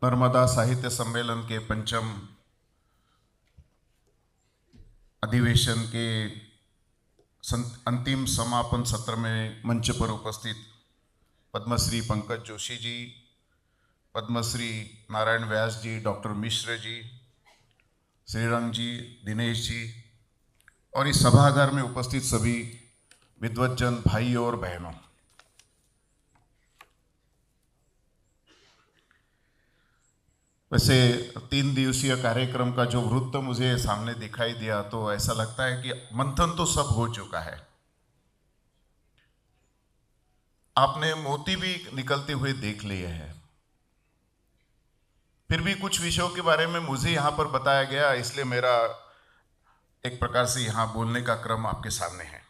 नर्मदा साहित्य सम्मेलन के पंचम अधिवेशन के अंतिम समापन सत्र में मंच पर उपस्थित पद्मश्री पंकज जोशी जी, पद्मश्री नारायण व्यास जी, डॉक्टर मिश्र जी, श्रीरंग जी, दिनेश जी और इस सभागार में उपस्थित सभी विद्वज्जन भाई और बहनों, वैसे 3 दिवसीय कार्यक्रम का जो वृत्त मुझे सामने दिखाई दिया तो ऐसा लगता है कि मंथन तो सब हो चुका है। आपने मोती भी निकलते हुए देख लिए हैं। फिर भी कुछ विषयों के बारे में मुझे यहां पर बताया गया, इसलिए मेरा एक प्रकार से यहां बोलने का क्रम आपके सामने है।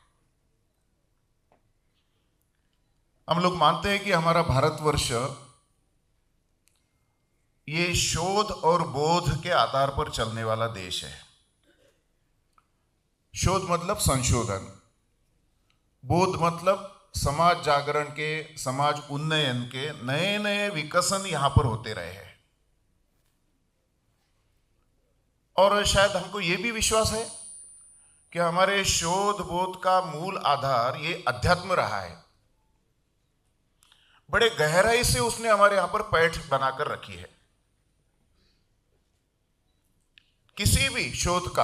हम लोग मानते हैं कि हमारा भारतवर्ष ये शोध और बोध के आधार पर चलने वाला देश है। शोध मतलब संशोधन, बोध मतलब समाज जागरण के, समाज उन्नयन के नए नए विकसन यहां पर होते रहे हैं। और शायद हमको यह भी विश्वास है कि हमारे शोध बोध का मूल आधार ये अध्यात्म रहा है। बड़े गहराई से उसने हमारे यहां पर पैठ बनाकर रखी है। किसी भी शोध का,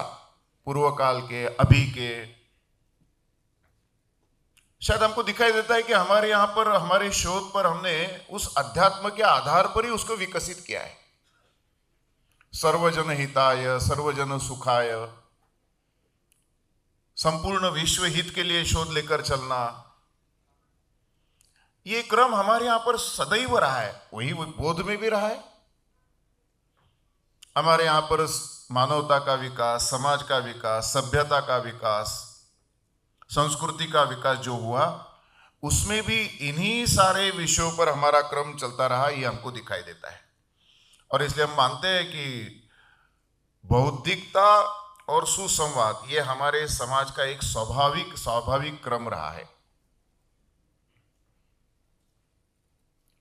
पूर्व काल के, अभी के, शायद हमको दिखाई देता है कि हमारे यहां पर, हमारे शोध पर हमने उस अध्यात्म के आधार पर ही उसको विकसित किया है। सर्वजन हिताय, सर्वजन सुखाय, संपूर्ण विश्व हित के लिए शोध लेकर चलना, ये क्रम हमारे यहां पर सदैव रहा है। वही बोध में भी रहा है। हमारे यहां पर मानवता का विकास, समाज का विकास, सभ्यता का विकास, संस्कृति का विकास जो हुआ, उसमें भी इन्हीं सारे विषयों पर हमारा क्रम चलता रहा, ये हमको दिखाई देता है। और इसलिए हम मानते हैं कि बौद्धिकता और सुसंवाद ये हमारे समाज का एक स्वाभाविक क्रम रहा है।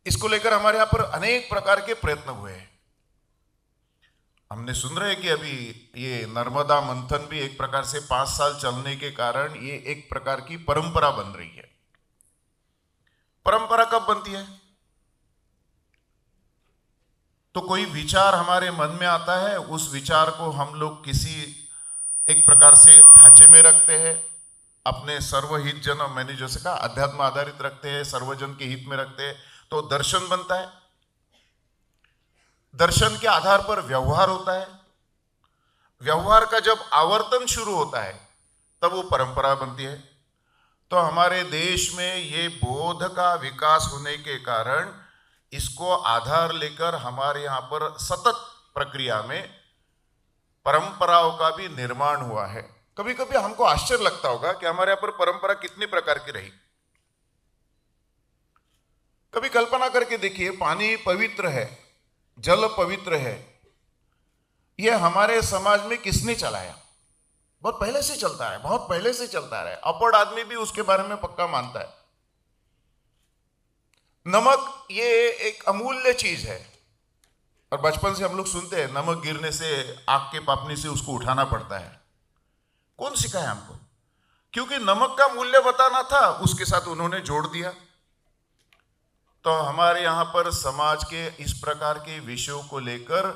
इसको लेकर हमारे यहां पर अनेक प्रकार के प्रयत्न हुए हैं। हमने सुन रहे कि अभी ये नर्मदा मंथन भी एक प्रकार से 5 साल चलने के कारण ये एक प्रकार की परंपरा बन रही है। परंपरा कब बनती है? तो कोई विचार हमारे मन में आता है, उस विचार को हम लोग किसी एक प्रकार से ढांचे में रखते हैं, अपने सर्वहित जन, मैंने जैसे कहा अध्यात्म आधारित रखते हैं, सर्वजन के हित में रखते हैं, तो दर्शन बनता है। दर्शन के आधार पर व्यवहार होता है। व्यवहार का जब आवर्तन शुरू होता है तब वो परंपरा बनती है। तो हमारे देश में ये बोध का विकास होने के कारण इसको आधार लेकर हमारे यहां पर सतत प्रक्रिया में परंपराओं का भी निर्माण हुआ है। कभी कभी हमको आश्चर्य लगता होगा कि हमारे यहां पर परंपरा कितने प्रकार की रही। कभी कल्पना करके देखिए, पानी पवित्र है, जल पवित्र है, यह हमारे समाज में किसने चलाया? बहुत पहले से चलता है, बहुत पहले से चलता रहा है। अपढ़ आदमी भी उसके बारे में पक्का मानता है। नमक ये एक अमूल्य चीज है, और बचपन से हम लोग सुनते हैं नमक गिरने से, आग के पापनी से उसको उठाना पड़ता है। कौन सिखाया हमको? क्योंकि नमक का मूल्य बताना था, उसके साथ उन्होंने जोड़ दिया। तो हमारे यहाँ पर समाज के इस प्रकार के विषयों को लेकर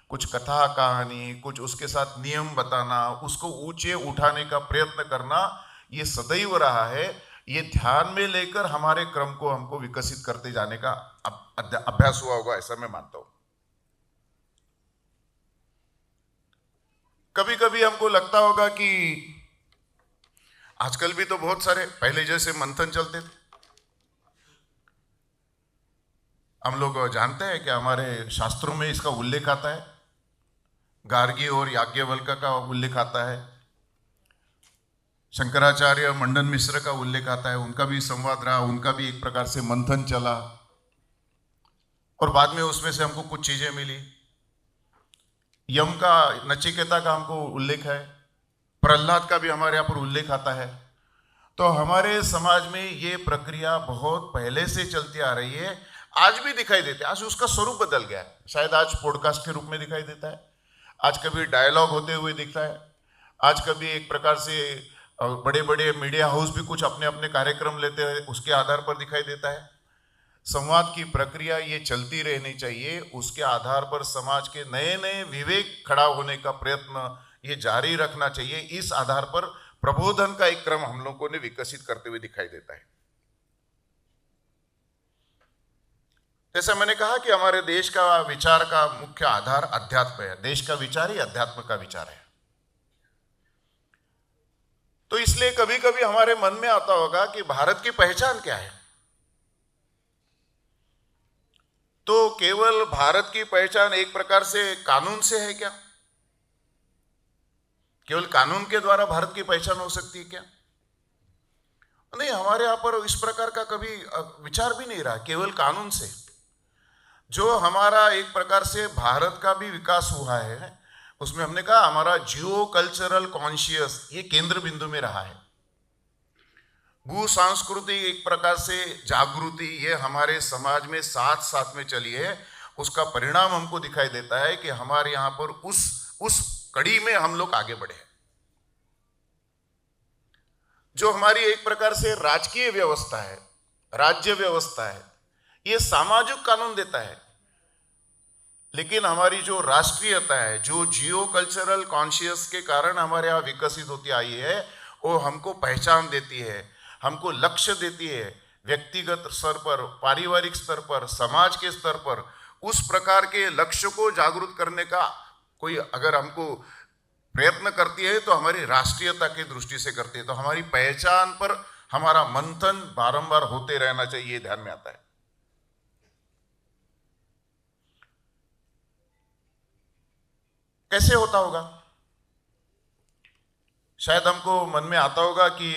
कुछ कथा कहानी, कुछ उसके साथ नियम बताना, उसको ऊंचे उठाने का प्रयत्न करना, ये सदैव रहा है। ये ध्यान में लेकर हमारे क्रम को हमको विकसित करते जाने का अभ्यास हुआ होगा, ऐसा मैं मानता हूं। कभी कभी हमको लगता होगा कि आजकल भी तो बहुत सारे पहले जैसे मंथन चलते थे। हम लोग जानते हैं कि हमारे शास्त्रों में इसका उल्लेख आता है। गार्गी और याज्ञवल्क्य का उल्लेख आता है, शंकराचार्य, मंडन मिश्र का उल्लेख आता है। उनका भी संवाद रहा, उनका भी एक प्रकार से मंथन चला, और बाद में उसमें से हमको कुछ चीजें मिली। यम का, नचिकेता का हमको उल्लेख है, प्रहलाद का भी हमारे यहाँ पर उल्लेख आता है। तो हमारे समाज में ये प्रक्रिया बहुत पहले से चलती आ रही है। आज भी दिखाई देते हैं। आज उसका स्वरूप बदल गया है, शायद आज पॉडकास्ट के रूप में दिखाई देता है, आज कभी डायलॉग होते हुए दिखता है, आज कभी एक प्रकार से बड़े बड़े मीडिया हाउस भी कुछ अपने अपने कार्यक्रम लेते हैं, उसके आधार पर दिखाई देता है। संवाद की प्रक्रिया ये चलती रहनी चाहिए, उसके आधार पर समाज के नए नए विवेक खड़ा होने का प्रयत्न ये जारी रखना चाहिए। इस आधार पर प्रबोधन का एक क्रम हम लोगों ने विकसित करते हुए दिखाई देता है। जैसा मैंने कहा कि हमारे देश का विचार का मुख्य आधार अध्यात्म है, देश का विचार ही अध्यात्म का विचार है। तो इसलिए कभी कभी हमारे मन में आता होगा कि भारत की पहचान क्या है। तो केवल भारत की पहचान एक प्रकार से कानून से है क्या? केवल कानून के द्वारा भारत की पहचान हो सकती है क्या? नहीं, हमारे यहां पर इस प्रकार का कभी विचार भी नहीं रहा। केवल कानून से जो हमारा एक प्रकार से भारत का भी विकास हुआ है, उसमें हमने कहा हमारा जियो कल्चरल कॉन्शियस ये केंद्र बिंदु में रहा है। भू सांस्कृतिक एक प्रकार से जागृति ये हमारे समाज में साथ साथ में चली है। उसका परिणाम हमको दिखाई देता है कि हमारे यहाँ पर उस कड़ी में हम लोग आगे बढ़े हैं। जो हमारी एक प्रकार से राजकीय व्यवस्था है, राज्य व्यवस्था है, ये सामाजिक कानून देता है, लेकिन हमारी जो राष्ट्रीयता है, जो जियो कल्चरल कॉन्शियस के कारण हमारे यहाँ विकसित होती आई है, वो हमको पहचान देती है, हमको लक्ष्य देती है। व्यक्तिगत स्तर पर, पारिवारिक स्तर पर, समाज के स्तर पर उस प्रकार के लक्ष्य को जागरूक करने का कोई अगर हमको प्रयत्न करती है तो हमारी राष्ट्रीयता की दृष्टि से करती है। तो हमारी पहचान पर हमारा मंथन बारंबार होते रहना चाहिए, ध्यान में आता है। कैसे होता होगा? शायद हमको मन में आता होगा कि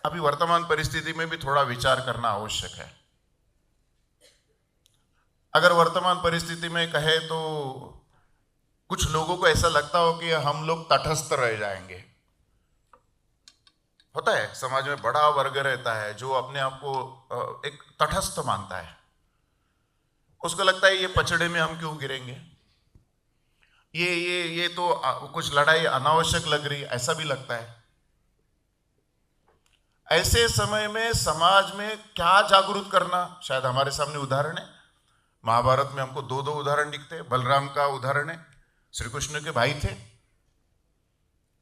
अभी वर्तमान परिस्थिति में भी थोड़ा विचार करना आवश्यक है। अगर वर्तमान परिस्थिति में कहे तो कुछ लोगों को ऐसा लगता हो कि हम लोग तटस्थ रह जाएंगे। होता है, समाज में बड़ा वर्ग रहता है जो अपने आप को एक तटस्थ मानता है। उसको लगता है ये पचड़े में हम क्यों गिरेंगे, ये तो कुछ लड़ाई अनावश्यक लग रही, ऐसा भी लगता है। ऐसे समय में समाज में क्या जागरूक करना? शायद हमारे सामने उदाहरण है, महाभारत में हमको दो उदाहरण दिखते हैं। बलराम का उदाहरण है, श्री कृष्ण के भाई थे,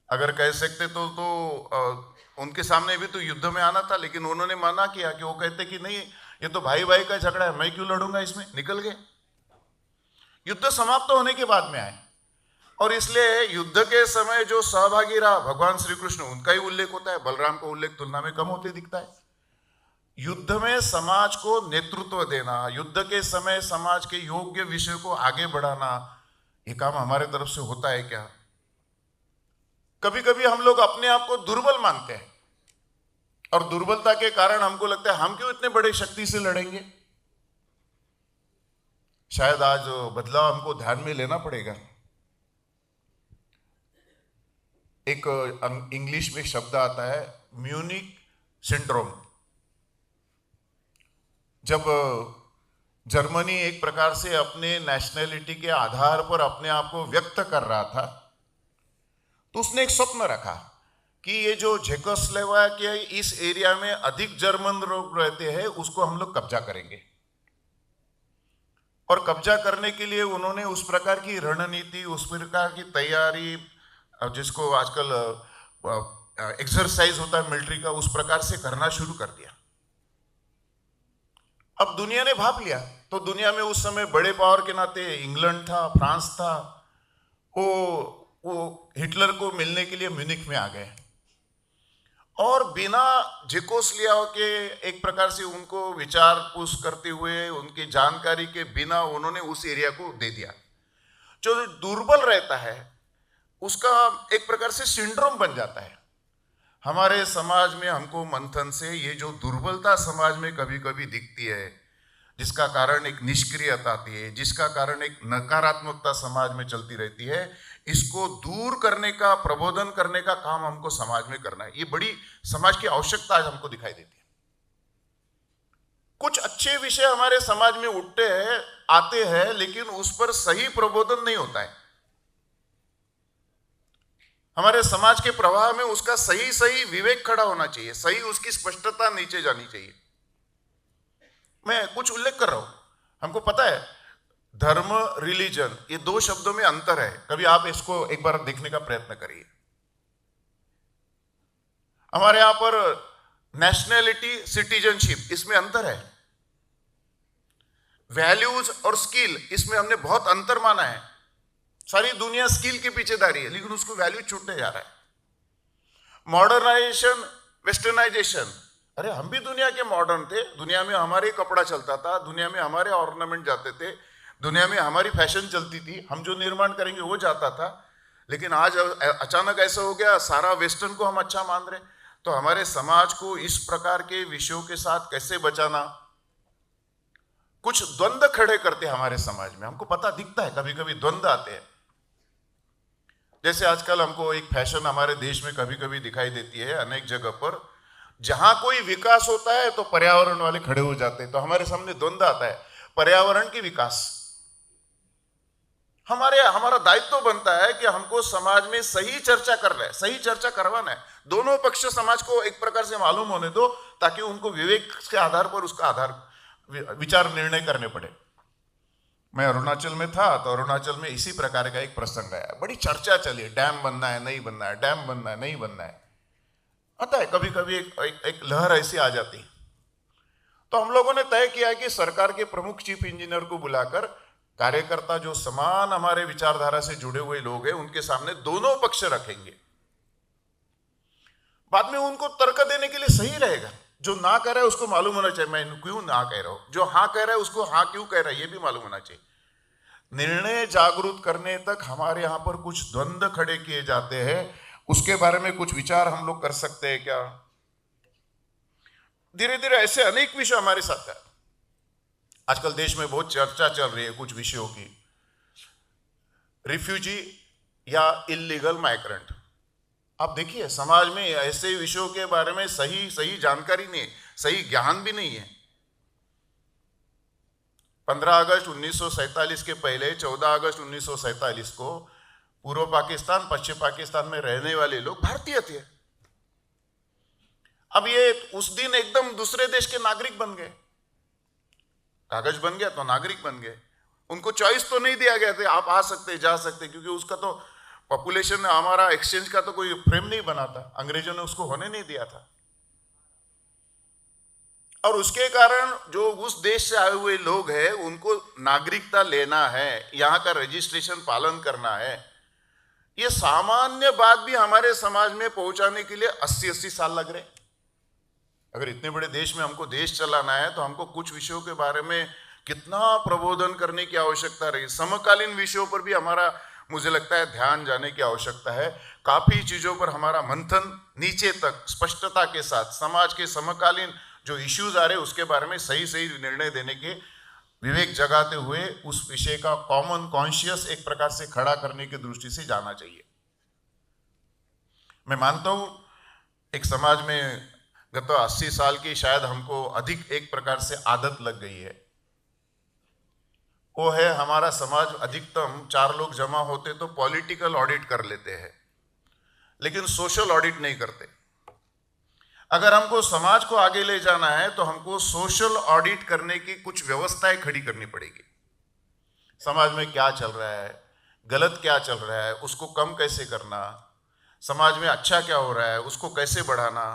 अगर कह सकते तो उनके सामने भी तो युद्ध में आना था, लेकिन उन्होंने मना किया कि वो कहते कि नहीं, ये तो भाई भाई का झगड़ा है, मैं क्यों लड़ूंगा इसमें, निकल गए। युद्ध समाप्त होने के बाद में आए, और इसलिए युद्ध के समय जो सहभागी रहा भगवान श्री कृष्ण, उनका ही उल्लेख होता है, बलराम का उल्लेख तुलना में कम होते दिखता है। युद्ध में समाज को नेतृत्व देना, युद्ध के समय समाज के योग्य विषय को आगे बढ़ाना, ये काम हमारे तरफ से होता है क्या? कभी कभी हम लोग अपने आप को दुर्बल मानते हैं, और दुर्बलता के कारण हमको लगता है हम क्यों इतने बड़े शक्ति से लड़ेंगे। शायद आज बदलाव हमको ध्यान में लेना पड़ेगा। एक इंग्लिश में शब्द आता है म्यूनिक सिंड्रोम। जब जर्मनी एक प्रकार से अपने नेशनैलिटी के आधार पर अपने आप को व्यक्त कर रहा था, तो उसने एक स्वप्न रखा कि ये जो चेकोस्लोवाकिया के इस एरिया में अधिक जर्मन लोग रहते हैं, उसको हम लोग कब्जा करेंगे। और कब्जा करने के लिए उन्होंने उस प्रकार की रणनीति, उस प्रकार की तैयारी, जिसको आजकल एक्सरसाइज होता है मिलिट्री का, उस प्रकार से करना शुरू कर दिया। अब दुनिया ने भाप लिया, तो दुनिया में उस समय बड़े पावर के नाते इंग्लैंड था, फ्रांस था, वो हिटलर को मिलने के लिए म्यूनिख में आ गए, और बिना चेकोस्लोवाकिया के एक प्रकार से उनको विचार पूछ करते हुए, उनकी जानकारी के बिना उन्होंने उस एरिया को दे दिया। जो दुर्बल रहता है उसका एक प्रकार से सिंड्रोम बन जाता है। हमारे समाज में हमको मंथन से ये जो दुर्बलता समाज में कभी कभी दिखती है, जिसका कारण एक निष्क्रियता आती है, जिसका कारण एक नकारात्मकता समाज में चलती रहती है, इसको दूर करने का, प्रबोधन करने का काम हमको समाज में करना है। ये बड़ी समाज की आवश्यकता आज हमको दिखाई देती है। कुछ अच्छे विषय हमारे समाज में उठते हैं, आते हैं, लेकिन उस पर सही प्रबोधन नहीं होता है। हमारे समाज के प्रवाह में उसका सही सही विवेक खड़ा होना चाहिए, सही उसकी स्पष्टता नीचे जानी चाहिए। मैं कुछ उल्लेख कर रहा हूं। हमको पता है धर्म, रिलीजन, ये दो शब्दों में अंतर है। कभी आप इसको एक बार देखने का प्रयत्न करिए। हमारे यहां पर नेशनैलिटी, सिटीजनशिप, इसमें अंतर है। वैल्यूज और स्किल, इसमें हमने बहुत अंतर माना है। सारी दुनिया स्किल के पीछे धारी है, लेकिन उसको वैल्यू छूटने जा रहा है। मॉडर्नाइजेशन, वेस्टर्नाइजेशन, अरे हम भी दुनिया के मॉडर्न थे, दुनिया में हमारे कपड़ा चलता था, दुनिया में हमारे ऑर्नामेंट जाते थे, दुनिया में हमारी फैशन चलती थी, हम जो निर्माण करेंगे वो जाता था। लेकिन आज अचानक ऐसा हो गया, सारा वेस्टर्न को हम अच्छा मान रहे। तो हमारे समाज को इस प्रकार के विषयों के साथ कैसे बचाना, कुछ द्वंद्व खड़े करते हैं हमारे समाज में। हमको पता दिखता है, कभी कभी द्वंद्व आते हैं। जैसे आजकल हमको एक फैशन हमारे देश में कभी कभी दिखाई देती है अनेक जगह पर, जहां कोई विकास होता है तो पर्यावरण वाले खड़े हो जाते हैं। तो हमारे सामने द्वंद्व आता है, पर्यावरण की विकास। हमारा दायित्व बनता है कि हमको समाज में सही चर्चा कर रहे हैं, सही चर्चा करवाना है। दोनों पक्ष समाज को एक प्रकार से मालूम होने दो, ताकि उनको विवेक के आधार पर उसका विचार निर्णय करने पड़े। मैं अरुणाचल में था, तो अरुणाचल में इसी प्रकार का एक प्रसंग आया, बड़ी चर्चा चली, डैम बनना है नहीं बनना है, डैम बनना है नहीं बनना है। आता है कभी कभी एक लहर ऐसी आ जाती। तो हम लोगों ने तय किया कि सरकार के प्रमुख चीफ इंजीनियर को बुलाकर कार्यकर्ता जो समान हमारे विचारधारा से जुड़े हुए लोग हैं, उनके सामने दोनों पक्ष रखेंगे। बाद में उनको तर्क देने के लिए सही रहेगा। जो ना कह रहा है उसको मालूम होना चाहिए मैं क्यों ना कह रहा हूं, जो हाँ कह रहा है उसको हाँ क्यों कह रहा है ये भी मालूम होना चाहिए। निर्णय जागरूक करने तक हमारे यहां पर कुछ द्वंद्व खड़े किए जाते हैं, उसके बारे में कुछ विचार हम लोग कर सकते हैं क्या? धीरे धीरे ऐसे अनेक विषय हमारे साथ है। आजकल देश में बहुत चर्चा चल रही है कुछ विषयों की, रिफ्यूजी या इल्लीगल माइग्रेंट। आप देखिए समाज में ऐसे विषयों के बारे में सही जानकारी नहीं है, सही ज्ञान भी नहीं है। 15 अगस्त 1947 के पहले 14 अगस्त 1947 को पूर्व पाकिस्तान, पश्चिम पाकिस्तान में रहने वाले लोग भारतीय थे। अब ये उस दिन एकदम दूसरे देश के नागरिक बन गए, कागज बन गया तो नागरिक बन गए। उनको चॉइस तो नहीं दिया गया था आप आ सकते जा सकते, क्योंकि उसका तो पॉपुलेशन, हमारा एक्सचेंज का तो कोई फ्रेम नहीं बना था, अंग्रेजों ने उसको होने नहीं दिया था। और उसके कारण जो उस देश से आए हुए लोग हैं उनको नागरिकता लेना है, यहां का रजिस्ट्रेशन पालन करना है। ये सामान्य बात भी हमारे समाज में पहुंचाने के लिए 80-80 साल लग रहे। अगर इतने बड़े देश में हमको देश चलाना है तो हमको कुछ विषयों के बारे में कितना प्रबोधन करने की आवश्यकता रही। समकालीन विषयों पर भी हमारा, मुझे लगता है, ध्यान जाने की आवश्यकता है। काफी चीजों पर हमारा मंथन नीचे तक स्पष्टता के साथ समाज के समकालीन जो इश्यूज आ रहे उसके बारे में सही सही निर्णय देने के विवेक जगाते हुए उस विषय का कॉमन कॉन्शियस एक प्रकार से खड़ा करने की दृष्टि से जाना चाहिए। मैं मानता हूं एक समाज में गत 80 साल की शायद हमको अधिक एक प्रकार से आदत लग गई है, वो है हमारा समाज अधिकतम 4 लोग जमा होते तो पॉलिटिकल ऑडिट कर लेते हैं, लेकिन सोशल ऑडिट नहीं करते। अगर हमको समाज को आगे ले जाना है तो हमको सोशल ऑडिट करने की कुछ व्यवस्थाएं खड़ी करनी पड़ेगी। समाज में क्या चल रहा है, गलत क्या चल रहा है, उसको कम कैसे करना, समाज में अच्छा क्या हो रहा है उसको कैसे बढ़ाना।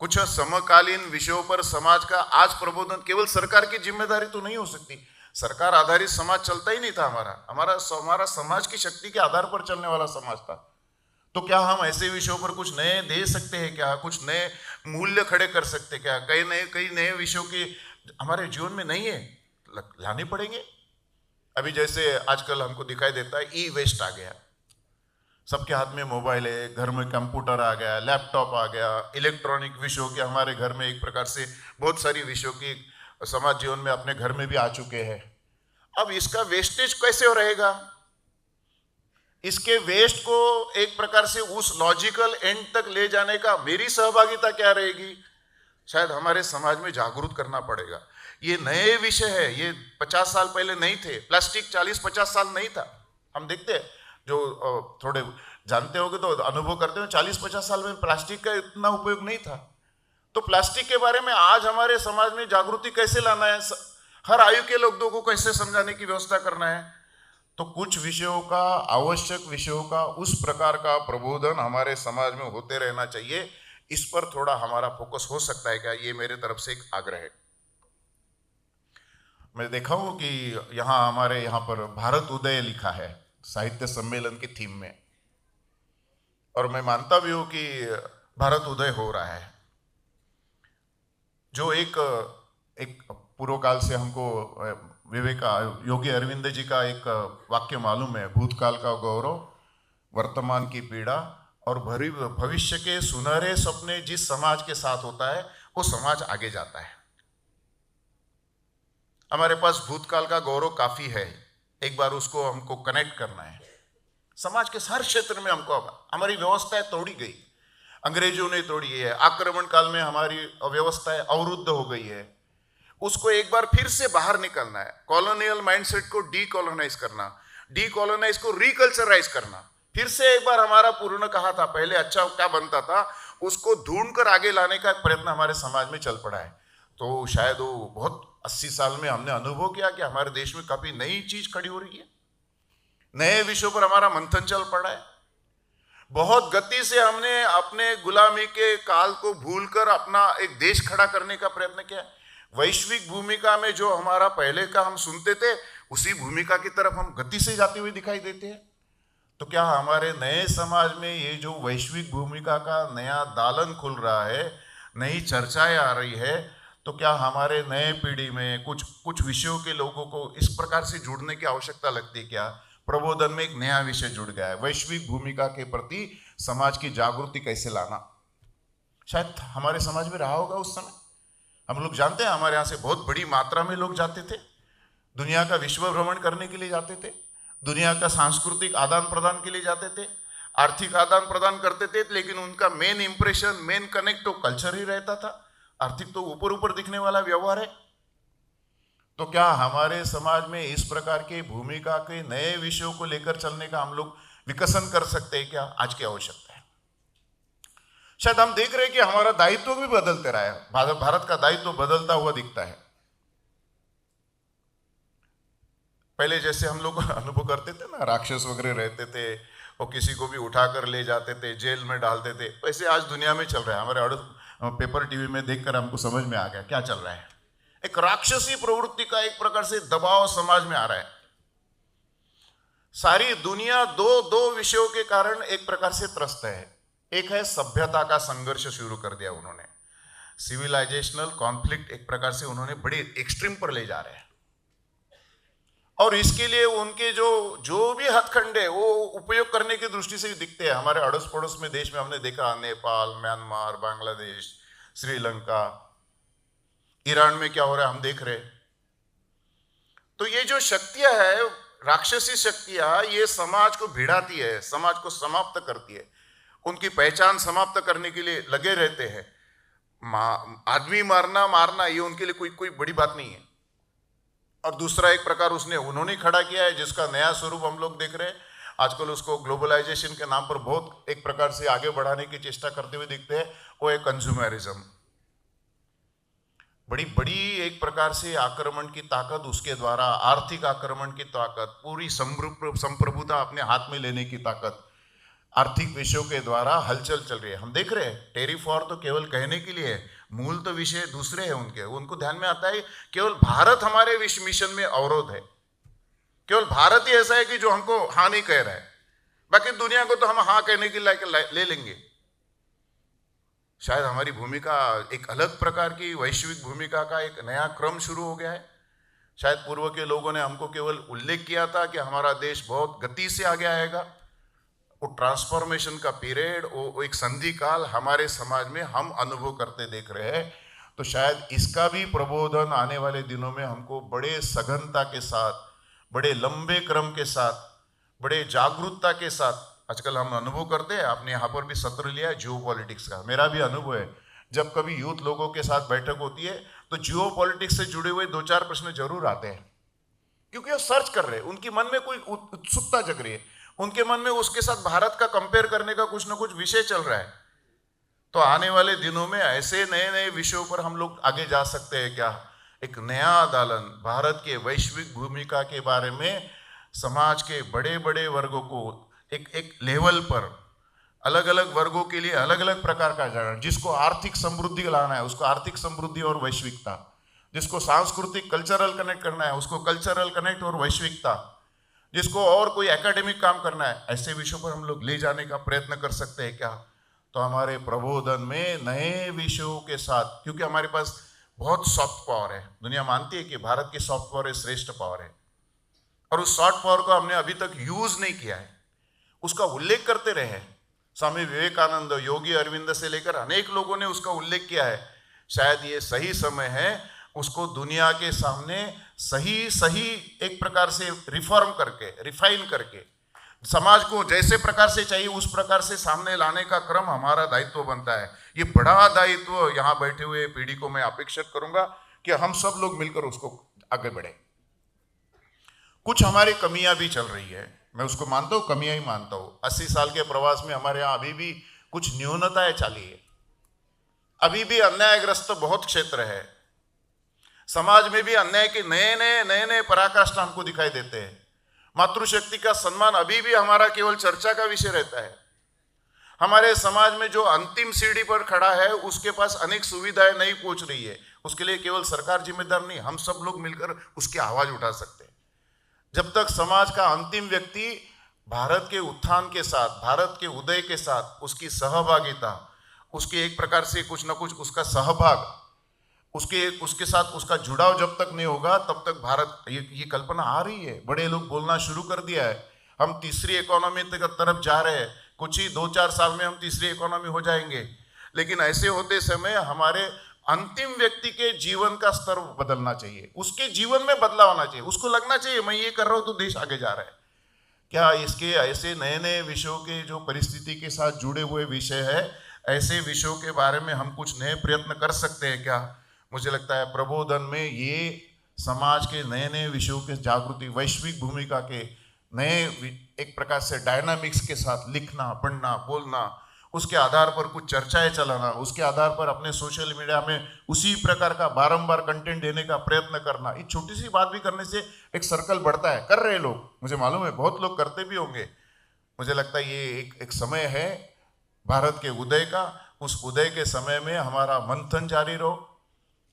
कुछ समकालीन विषयों पर समाज का आज प्रबोधन केवल सरकार की जिम्मेदारी तो नहीं हो सकती। सरकार आधारित समाज चलता ही नहीं था हमारा समाज की शक्ति के आधार पर चलने वाला समाज था। तो क्या हम ऐसे विषयों पर कुछ नए दे सकते हैं क्या, कुछ नए मूल्य खड़े कर सकते हैं क्या? कई नए विषयों की हमारे जीवन में नहीं है, लाने पड़ेंगे। अभी जैसे आजकल हमको दिखाई देता है ई वेस्ट आ गया, सबके हाथ में मोबाइल है, घर में कंप्यूटर आ गया, लैपटॉप आ गया, इलेक्ट्रॉनिक विषयों के हमारे घर में एक प्रकार से बहुत सारी विषयों की समाज जीवन में अपने घर में भी आ चुके हैं। अब इसका वेस्टेज कैसे हो रहेगा? इसके वेस्ट को एक प्रकार से उस लॉजिकल एंड तक ले जाने का मेरी सहभागिता क्या रहेगी? शायद हमारे समाज में जागरूक करना पड़ेगा। ये नए विषय है, ये 50 साल पहले नहीं थे। प्लास्टिक 40-50 साल नहीं था। हम देखते हैं, जो थोड़े जानते होगे तो अनुभव करते हो, 40-50 साल में प्लास्टिक का इतना उपयोग नहीं था। तो प्लास्टिक के बारे में आज हमारे समाज में जागृति कैसे लाना है, हर आयु के लोगों को कैसे समझाने की व्यवस्था करना है। तो कुछ विषयों का, आवश्यक विषयों का, उस प्रकार का प्रबोधन हमारे समाज में होते रहना चाहिए। इस पर थोड़ा हमारा फोकस हो सकता है क्या, ये मेरे तरफ से एक आग्रह है। मैं देखा हूं कि हमारे यहाँ पर भारत उदय लिखा है साहित्य सम्मेलन की थीम में, और मैं मानता भी हूं कि भारत उदय हो रहा है। जो एक पूर्व काल से हमको योगी अरविंद जी का एक वाक्य मालूम है, भूतकाल का गौरव, वर्तमान की पीड़ा और भविष्य के सुनहरे सपने जिस समाज के साथ होता है वो समाज आगे जाता है। हमारे पास भूतकाल का गौरव काफी है, एक बार उसको हमको कनेक्ट करना है। समाज के हर क्षेत्र में हमको हमारी व्यवस्थाएं तोड़ी गई, अंग्रेजों ने तोड़ी है। आक्रमण काल में हमारी व्यवस्थाएं अवरुद्ध हो गई है, उसको एक बार फिर से बाहर निकलना है। कॉलोनियल माइंडसेट को डीकॉलोनाइज करना, डीकॉलोनाइज को रिकल्चराइज करना, फिर से एक बार हमारा पूर्ण कहा था पहले अच्छा क्या बनता था उसको ढूंढ कर आगे लाने का प्रयत्न हमारे समाज में चल पड़ा है। तो शायद वो बहुत 80 साल में हमने अनुभव किया कि हमारे देश में काफी नई चीज खड़ी हो रही है, नए विषयों पर हमारा मंथन चल पड़ा है। बहुत गति से हमने अपने गुलामी के काल को भूलकर अपना एक देश खड़ा करने का प्रयत्न किया। वैश्विक भूमिका में जो हमारा पहले का हम सुनते थे, उसी भूमिका की तरफ हम गति से जाते हुए दिखाई देते हैं। तो क्या हमारे नए समाज में ये जो वैश्विक भूमिका का नया दालन खुल रहा है, नई चर्चाएं आ रही है, तो क्या हमारे नए पीढ़ी में कुछ विषयों के लोगों को इस प्रकार से जुड़ने की आवश्यकता लगती है क्या? प्रबोधन में एक नया विषय जुड़ गया है, वैश्विक भूमिका के प्रति समाज की जागृति कैसे लाना। शायद हमारे समाज में रहा होगा उस समय। हम लोग जानते हैं हमारे यहाँ से बहुत बड़ी मात्रा में लोग जाते थे, दुनिया का विश्व भ्रमण करने के लिए जाते थे, दुनिया का सांस्कृतिक आदान प्रदान के लिए जाते थे, आर्थिक आदान प्रदान करते थे, लेकिन उनका मेन इंप्रेशन, मेन कनेक्ट तो कल्चर ही रहता था। आर्थिक तो ऊपर ऊपर दिखने वाला व्यवहार है। तो क्या हमारे समाज में इस प्रकार की भूमिका के नए विषयों को लेकर चलने का हम लोग विकसन कर सकते हैं क्या? आज की आवश्यकता है। शायद हम देख रहे हैं कि हमारा दायित्व भी बदलते रहा है, भारत का दायित्व बदलता हुआ दिखता है। पहले जैसे हम लोग अनुभव करते थे ना, राक्षस वगैरह रहते थे, वो किसी को भी उठाकर ले जाते थे, जेल में डालते थे, वैसे आज दुनिया में चल रहा है। हमारे पेपर टीवी में देखकर हमको समझ में आ गया क्या चल रहा है। एक राक्षसी प्रवृत्ति का एक प्रकार से दबाव समाज में आ रहा है। सारी दुनिया दो विषयों के कारण एक प्रकार से त्रस्त है। एक है सभ्यता का संघर्ष शुरू कर दिया उन्होंने, सिविलाइजेशनल कॉन्फ्लिक्ट एक प्रकार से उन्होंने बड़े एक्सट्रीम पर ले जा रहे हैं, और इसके लिए उनके जो भी हथकंडे वो उपयोग करने की दृष्टि से दिखते हैं। हमारे अड़ोस पड़ोस में देश में हमने देखा, नेपाल, म्यांमार, बांग्लादेश, श्रीलंका, ईरान में क्या हो रहा है हम देख रहे। तो ये जो शक्तियां है, राक्षसी शक्तियां, ये समाज को भिड़ाती है, समाज को समाप्त करती है, उनकी पहचान समाप्त करने के लिए लगे रहते हैं। आदमी मारना ये उनके लिए कोई बड़ी बात नहीं है। और दूसरा एक प्रकार उन्होंने खड़ा किया है, जिसका नया स्वरूप हम लोग देख रहे हैं आजकल, उसको ग्लोबलाइजेशन के नाम पर बहुत एक प्रकार से आगे बढ़ाने की चेष्टा करते हुए दिखते हैं, वो है कंज्यूमरिज्म। बड़ी एक प्रकार से आक्रमण की ताकत, उसके द्वारा आर्थिक आक्रमण की ताकत, पूरी संप्रभुता अपने हाथ में लेने की ताकत, आर्थिक विषयों के द्वारा हलचल चल रही है। हम देख रहे हैं टेरिफ वॉर तो केवल कहने के लिए है, मूल तो विषय दूसरे हैं उनके। उनको ध्यान में आता है केवल भारत हमारे विश्व मिशन में अवरोध है, केवल भारत ही ऐसा है कि जो हमको हाँ नहीं कह रहा है, बाकी दुनिया को तो हम हाँ कहने के लायक ले लेंगे। शायद हमारी भूमिका एक अलग प्रकार की वैश्विक भूमिका का एक नया क्रम शुरू हो गया है। शायद पूर्व के लोगों ने हमको केवल उल्लेख किया था कि हमारा देश बहुत गति से आगे आएगा, वो ट्रांसफॉर्मेशन का पीरियड, वो एक संधि काल हमारे समाज में हम अनुभव करते देख रहे हैं। तो शायद इसका भी प्रबोधन आने वाले दिनों में हमको बड़े सघनता के साथ, बड़े लंबे क्रम के साथ, बड़े जागरूकता के साथ आजकल हम अनुभव करते हैं। आपने यहाँ पर भी सत्र लिया है जियोपॉलिटिक्स का, मेरा भी अनुभव है। जब कभी यूथ लोगों के साथ बैठक होती है तो जियो पॉलिटिक्स से जुड़े हुए 2-4 प्रश्न जरूर आते हैं, क्योंकि वो सर्च कर रहे हैं, उनके मन में कोई उत्सुकता जग रही है, उनके मन में उसके साथ भारत का कंपेयर करने का कुछ ना कुछ विषय चल रहा है। तो आने वाले दिनों में ऐसे नए नए विषयों पर हम लोग आगे जा सकते हैं क्या? एक नया आंदोलन भारत के वैश्विक भूमिका के बारे में समाज के बड़े बड़े वर्गों को एक लेवल पर अलग अलग वर्गों के लिए अलग अलग प्रकार का जाना, जिसको आर्थिक समृद्धि लाना है उसको आर्थिक समृद्धि और वैश्विकता, जिसको सांस्कृतिक कल्चरल कनेक्ट करना है उसको कल्चरल कनेक्ट और वैश्विकता, जिसको और कोई एकेडमिक काम करना है, ऐसे विषयों पर हम लोग ले जाने का प्रयत्न कर सकते हैं क्या? तो हमारे प्रबोधन में नए विषयों के साथ, क्योंकि हमारे पास बहुत सॉफ्ट पावर है, दुनिया मानती है कि भारत की सॉफ्ट पावर श्रेष्ठ पावर है, और उस सॉफ्ट पावर को हमने अभी तक यूज नहीं किया है, उसका उल्लेख करते रहे हैं। स्वामी विवेकानंद, योगी अरविंद से लेकर अनेक लोगों ने उसका उल्लेख किया है। शायद ये सही समय है उसको दुनिया के सामने सही एक प्रकार से रिफॉर्म करके, रिफाइन करके, समाज को जैसे प्रकार से चाहिए उस प्रकार से सामने लाने का क्रम हमारा दायित्व बनता है। ये बड़ा दायित्व यहाँ बैठे हुए पीढ़ी को मैं अपेक्षित करूंगा कि हम सब लोग मिलकर उसको आगे बढ़े। कुछ हमारी कमियां भी चल रही है, मैं उसको मानता हूँ, कमियां ही मानता हूँ। 80 साल के प्रवास में हमारे यहाँ अभी भी कुछ न्यूनताएं चली है, अभी भी अन्यायग्रस्त बहुत क्षेत्र है, समाज में भी अन्याय के नए नए पराकाष्ठा हमको दिखाई देते हैं। मातृशक्ति का सम्मान अभी भी हमारा केवल चर्चा का विषय रहता है। हमारे समाज में जो अंतिम सीढ़ी पर खड़ा है उसके पास अनेक सुविधाएं नहीं पहुंच रही है, उसके लिए केवल सरकार जिम्मेदार नहीं, हम सब लोग मिलकर उसकी आवाज उठा सकते हैं। जब तक समाज का अंतिम व्यक्ति भारत के उत्थान के साथ, भारत के उदय के साथ उसकी सहभागिता, उसकी एक प्रकार से कुछ ना कुछ उसका सहभाग, उसके साथ उसका जुड़ाव जब तक नहीं होगा तब तक भारत, ये कल्पना आ रही है, बड़े लोग बोलना शुरू कर दिया है, हम तीसरी इकोनॉमी की तरफ जा रहे हैं, कुछ ही 2-4 साल में हम तीसरी इकोनॉमी हो जाएंगे। लेकिन ऐसे होते समय हमारे अंतिम व्यक्ति के जीवन का स्तर बदलना चाहिए, उसके जीवन में बदलाव आना चाहिए, उसको लगना चाहिए मैं ये कर रहा हूं तो देश आगे जा रहा है। क्या इसके ऐसे नए नए विषयों के जो परिस्थिति के साथ जुड़े हुए विषय है, ऐसे विषयों के बारे में हम कुछ नए प्रयत्न कर सकते हैं क्या? मुझे लगता है प्रबोधन में ये समाज के नए नए विषयों के जागृति, वैश्विक भूमिका के नए एक प्रकार से डायनामिक्स के साथ लिखना, पढ़ना, बोलना, उसके आधार पर कुछ चर्चाएं चलाना, उसके आधार पर अपने सोशल मीडिया में उसी प्रकार का बारंबार कंटेंट देने का प्रयत्न करना, ये छोटी सी बात भी करने से एक सर्कल बढ़ता है। कर रहे लोग, मुझे मालूम है बहुत लोग करते भी होंगे। मुझे लगता है ये एक समय है भारत के उदय का, उस उदय के समय में हमारा मंथन जारी रहो।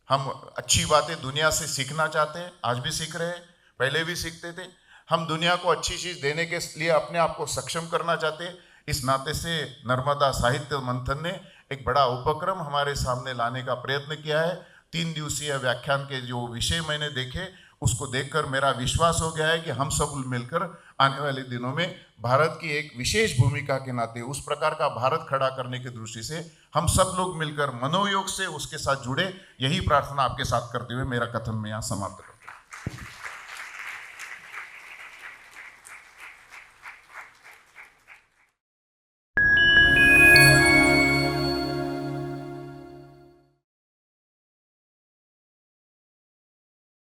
हम अच्छी बातें दुनिया से सीखना चाहते हैं, आज भी सीख रहे हैं, पहले भी सीखते थे। हम दुनिया को अच्छी चीज देने के लिए अपने आप को सक्षम करना चाहते हैं। इस नाते से नर्मदा साहित्य मंथन ने एक बड़ा उपक्रम हमारे सामने लाने का प्रयत्न किया है। 3 दिवसीय व्याख्यान के जो विषय मैंने देखे, उसको देखकर मेरा विश्वास हो गया है कि हम सब मिलकर आने वाले दिनों में भारत की एक विशेष भूमिका के नाते उस प्रकार का भारत खड़ा करने की दृष्टि से हम सब लोग मिलकर मनोयोग से उसके साथ जुड़े। यही प्रार्थना आपके साथ करते हुए मेरा कथन में यहाँ समाप्त करूँ।